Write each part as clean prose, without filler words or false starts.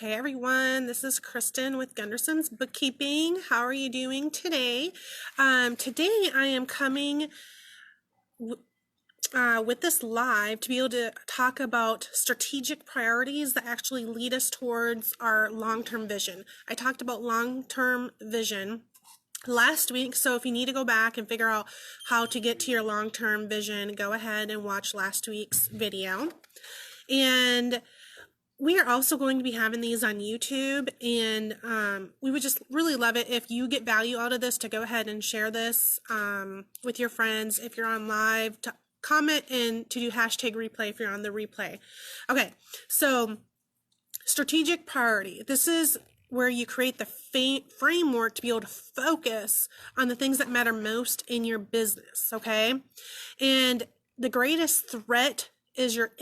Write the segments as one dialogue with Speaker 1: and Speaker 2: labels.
Speaker 1: Hey everyone, this is Kristen with Gunderson's Bookkeeping. How are you doing today? Today I am coming with this live to be able to talk about strategic priorities that actually lead us towards our long-term vision. I talked about long-term vision last week, so if you need to go back and figure out how to get to your long-term vision, go ahead and watch last week's video. And we are also going to be having these on YouTube, and we would just really love it if you get value out of this to go ahead and share this with your friends. If you're on live, to comment and to do hashtag replay if you're on the replay. Okay, so strategic priority. This is where you create the framework to be able to focus on the things that matter most in your business, okay? And the greatest threat is your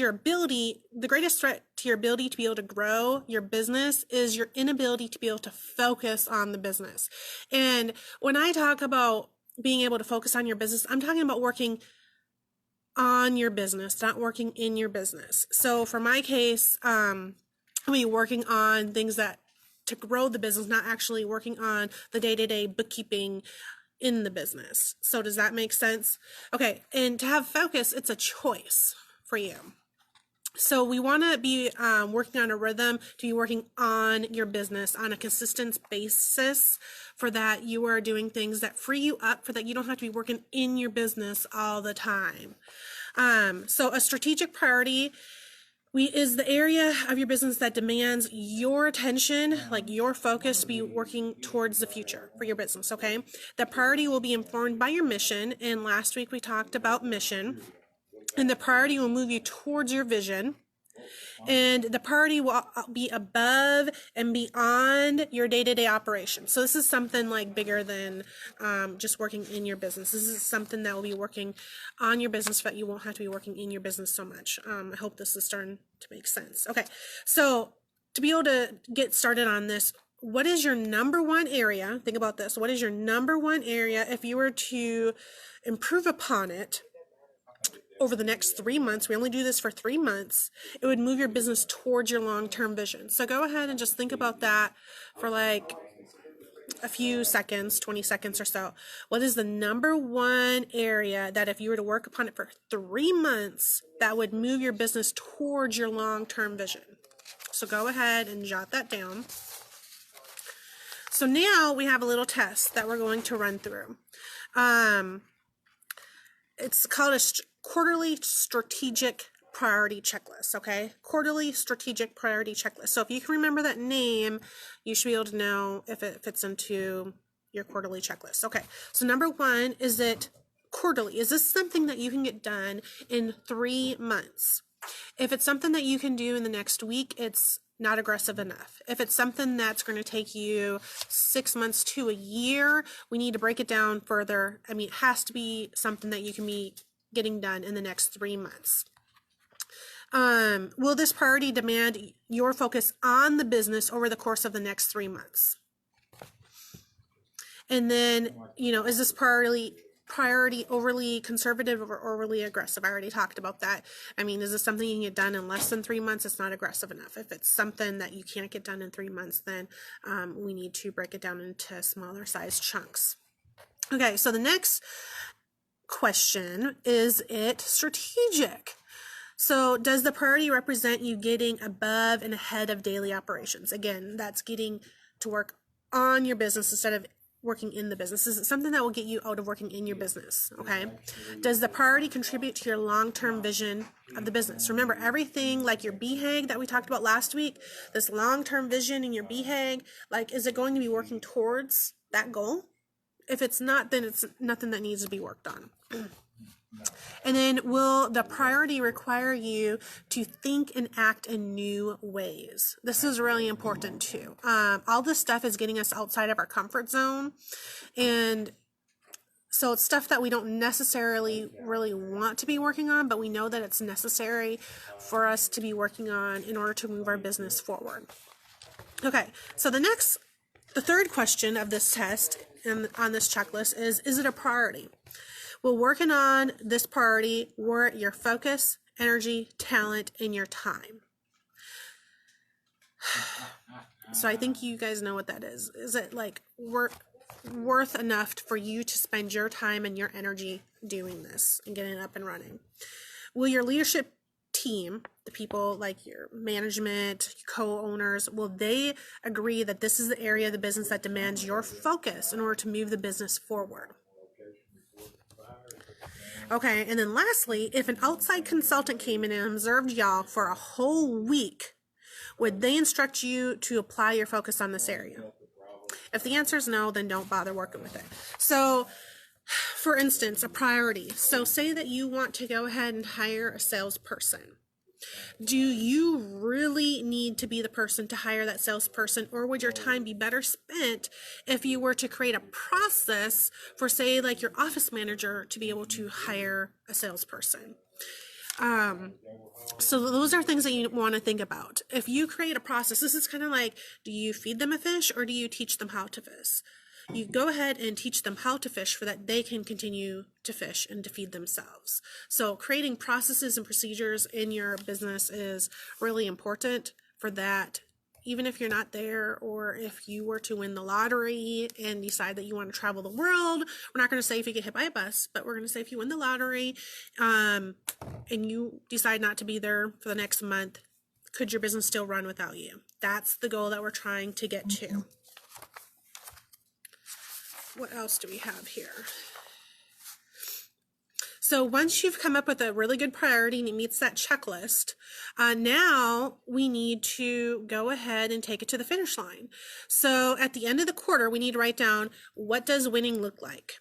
Speaker 1: ability, the greatest threat to your ability to be able to grow your business is your inability to be able to focus on the business. And when I talk about being able to focus on your business, I'm talking about working on your business, not working in your business. So for my case, I'll be working on things that to grow the business, not actually working on the day-to-day bookkeeping in the business. So does that make sense? Okay, and to have focus, it's a choice for you. So we want to be working on a rhythm to be working on your business on a consistent basis. For that, you are doing things that free you up for that you don't have to be working in your business all the time. So a strategic priority is the area of your business that demands your attention, like your focus, to be working towards the future for your business, okay? The priority will be informed by your mission, and last week we talked about mission. And the priority will move you towards your vision. And the priority will be above and beyond your day-to-day operations. So this is something like bigger than just working in your business. This is something that will be working on your business so that you won't have to be working in your business so much. I hope this is starting to make sense. Okay, so to be able to get started on this, what is your number one area? Think about this. What is your number one area if you were to improve upon it over the next 3 months? We only do this for 3 months. It would move your business towards your long-term vision. So go ahead and just think about that for like a few seconds, 20 seconds or so. What is the number one area that if you were to work upon it for 3 months, that would move your business towards your long-term vision? So go ahead and jot that down. So now we have a little test that we're going to run through. It's called a quarterly strategic priority checklist, okay? Quarterly strategic priority checklist. So if you can remember that name, you should be able to know if it fits into your quarterly checklist. Okay, so number one, is it quarterly? Is this something that you can get done in 3 months? If it's something that you can do in the next week, it's not aggressive enough. If it's something that's going to take you 6 months to a year, we need to break it down further. I mean, it has to be something that you can be getting done in the next 3 months. Will this priority demand your focus on the business over the course of the next 3 months? And then, is this priority overly conservative or overly aggressive? I already talked about that. I mean, is this something you can get done in less than 3 months? It's not aggressive enough. If it's something that you can't get done in 3 months, then we need to break it down into smaller size chunks. Okay, so the next question, is it strategic? So does the priority represent you getting above and ahead of daily operations? Again, that's getting to work on your business instead of working in the business. Is it something that will get you out of working in your business? Okay. Does the priority contribute to your long-term vision of the business? Remember, everything like your BHAG that we talked about last week, this long-term vision in your BHAG, like, is it going to be working towards that goal? If it's not, then it's nothing that needs to be worked on. And then, will the priority require you to think and act in new ways? This is really important too. All this stuff is getting us outside of our comfort zone. And so it's stuff that we don't necessarily really want to be working on, but we know that it's necessary for us to be working on in order to move our business forward. Okay, so the third question of this test and on this checklist is it a priority? Will working on this priority warrant your focus, energy, talent, and your time? So I think you guys know what that is. Is it like worth enough for you to spend your time and your energy doing this and getting it up and running? Will your leadership team, the people like your management, co-owners, will they agree that this is the area of the business that demands your focus in order to move the business forward? Okay, and then lastly, if an outside consultant came in and observed y'all for a whole week, would they instruct you to apply your focus on this area? If the answer is no, then don't bother working with it. So, for instance, a priority. So say that you want to go ahead and hire a salesperson. Do you really need to be the person to hire that salesperson, or would your time be better spent if you were to create a process for, say, like your office manager to be able to hire a salesperson? So those are things that you want to think about. If you create a process, this is kind of like, do you feed them a fish or do you teach them how to fish? You go ahead and teach them how to fish so that they can continue to fish and to feed themselves. So creating processes and procedures in your business is really important for that. Even if you're not there, or if you were to win the lottery and decide that you want to travel the world, we're not going to say if you get hit by a bus, but we're going to say if you win the lottery and you decide not to be there for the next month, could your business still run without you? That's the goal that we're trying to get to. What else do we have here? So once you've come up with a really good priority and it meets that checklist, now we need to go ahead and take it to the finish line. So at the end of the quarter, we need to write down, what does winning look like?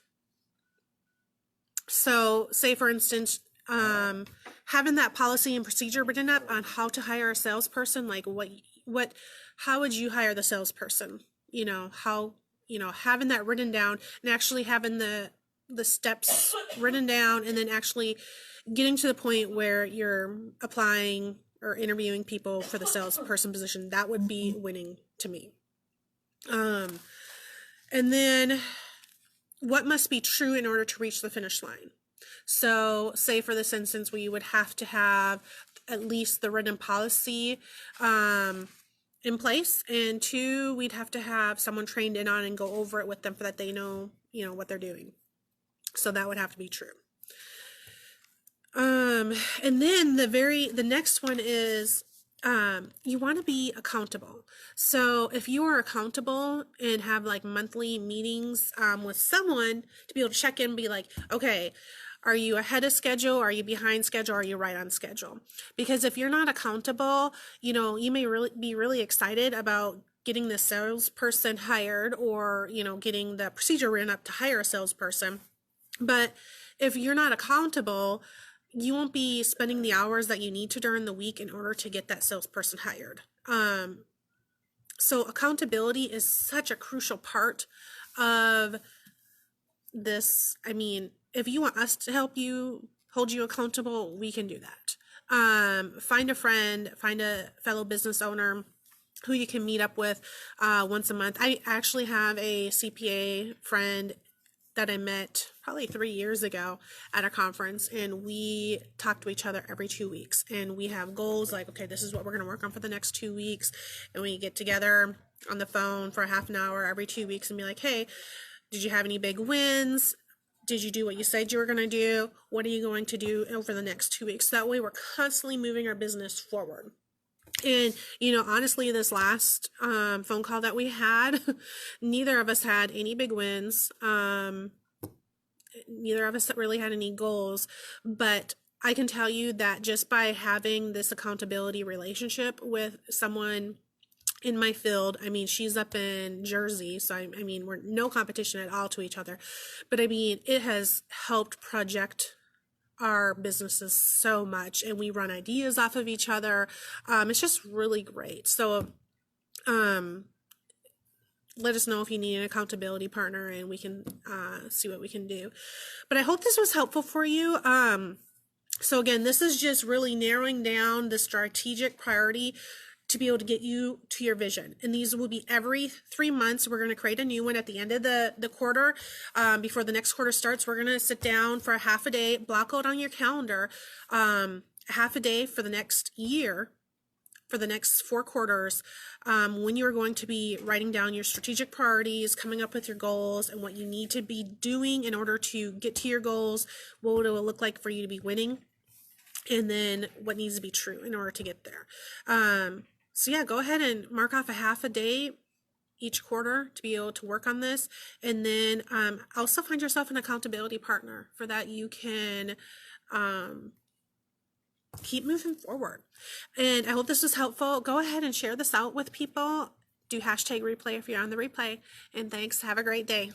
Speaker 1: So say, for instance, having that policy and procedure written up on how to hire a salesperson, like how would you hire the salesperson? Having that written down and actually having the steps written down, and then actually getting to the point where you're applying or interviewing people for the salesperson position, that would be winning to me. And then what must be true in order to reach the finish line? So say for this instance, we would have to have at least the written policy in place, and 2, we'd have to have someone trained in on and go over it with them so that they know, what they're doing. So that would have to be true. And then the next one is you want to be accountable. So if you are accountable and have like monthly meetings with someone to be able to check in and be like, okay, are you ahead of schedule? Are you behind schedule? Are you right on schedule? Because if you're not accountable, you may be really excited about getting the salesperson hired, or, getting the procedure written up to hire a salesperson. But if you're not accountable, you won't be spending the hours that you need to during the week in order to get that salesperson hired. So accountability is such a crucial part of this. I mean, if you want us to help you, hold you accountable, we can do that. Find a friend, find a fellow business owner who you can meet up with once a month. I actually have a CPA friend that I met probably 3 years ago at a conference, and we talk to each other every 2 weeks, and we have goals like, okay, this is what we're going to work on for the next 2 weeks, and we get together on the phone for a half an hour every 2 weeks and be like, hey, did you have any big wins? Did you do what you said you were going to do? What are you going to do over the next 2 weeks? That way we're constantly moving our business forward. And, honestly, this last phone call that we had, neither of us had any big wins. Neither of us really had any goals. But I can tell you that just by having this accountability relationship with someone in my field, I mean, she's up in Jersey, so I mean, we're no competition at all to each other. But I mean, it has helped project our businesses so much, and we run ideas off of each other. It's just really great. So let us know if you need an accountability partner, and we can see what we can do. But I hope this was helpful for you. So again, this is just really narrowing down the strategic priority to be able to get you to your vision. And these will be every 3 months. We're going to create a new one at the end of the quarter. Before the next quarter starts, we're going to sit down for a half a day, block out on your calendar, half a day for the next year for the next 4 quarters, when you are going to be writing down your strategic priorities, coming up with your goals, and what you need to be doing in order to get to your goals, what it will look like for you to be winning, and then what needs to be true in order to get there. So yeah, go ahead and mark off a half a day each quarter to be able to work on this. And then also find yourself an accountability partner for that. You can keep moving forward. And I hope this was helpful. Go ahead and share this out with people. Do hashtag replay if you're on the replay. And thanks. Have a great day.